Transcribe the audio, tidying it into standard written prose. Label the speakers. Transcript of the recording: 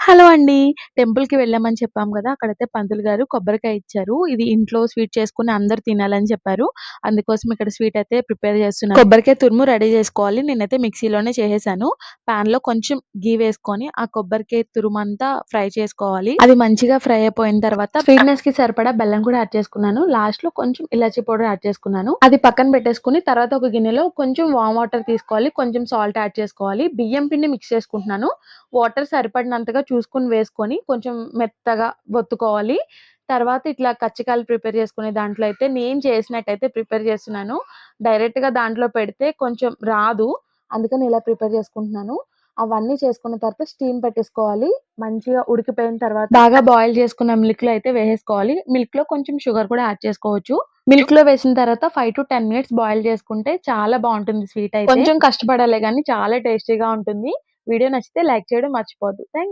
Speaker 1: Hello అండి. టెంపుల్‌కి వెళ్ళామని చెప్పాం గదా! అక్కడైతే పంతులు గారు కొబ్బరికాయ ఇచ్చారు. ఇది ఇంట్లో స్వీట్ చేసుకొని అందరూ తినాలని చెప్పారు. అందుకోసం ఇక్కడ స్వీట్ అయితే ప్రిపేర్ చేస్తున్నాను. కొబ్బరికాయ తురుము రెడీ చేసుకోవాలి. నేనైతే మిక్సీలోనే చేసేసాను. పాన్‌లో కొంచెం ఘీ వేసుకొని ఆ కొబ్బరికాయ తురుమంతా ఫ్రై చేసుకోవాలి. అది మంచిగా ఫ్రై అయిపోయిన తర్వాత స్వీట్‌నెస్‌కి సరిపడా బెల్లం కూడా యాడ్ చేసుకున్నాను. లాస్ట్‌లో కొంచెం ఇలాచీ పౌడర్ యాడ్ చేసుకున్నాను. అది పక్కన పెట్టేసుకొని తర్వాత ఒక గిన్నెలో కొంచెం వార్మ్ వాటర్ తీసుకోవాలి. కొంచెం సాల్ట్ యాడ్ చేసుకోవాలి. బియ్యం పిండి మిక్స్ చేసుకుంటున్నాను. వాటర్ సరిపడినంతగా చూసుకొని వేసుకొని కొంచెం మెత్తగా ఒత్తుకోవాలి. తర్వాత ఇట్లా కజ్జికాయలు ప్రిపేర్ చేసుకునే దాంట్లో అయితే నేను చేసినట్టయితే ప్రిపేర్ చేస్తున్నాను. డైరెక్ట్‌గా దాంట్లో పెడితే కొంచెం రాదు. అందుకని ఇలా ప్రిపేర్ చేసుకుంటున్నాను. అవన్నీ చేసుకున్న తర్వాత స్టీమ్ పెట్టేసుకోవాలి. మంచిగా ఉడికిపోయిన తర్వాత బాగా బాయిల్ చేసుకున్న మిల్క్‌లో అయితే వేసేసుకోవాలి. మిల్క్‌లో కొంచెం షుగర్ కూడా యాడ్ చేసుకోవచ్చు. మిల్క్‌లో వేసిన తర్వాత 5-10 మినిట్స్ బాయిల్ చేసుకుంటే చాలా బావుంటుంది స్వీట్ అయితే. కొంచెం కష్టపడాలే గానీ చాలా టేస్టీగా ఉంటుంది. వీడియో నచ్చితే లైక్ చేయడం మర్చిపోవద్దు. థాంక్స్.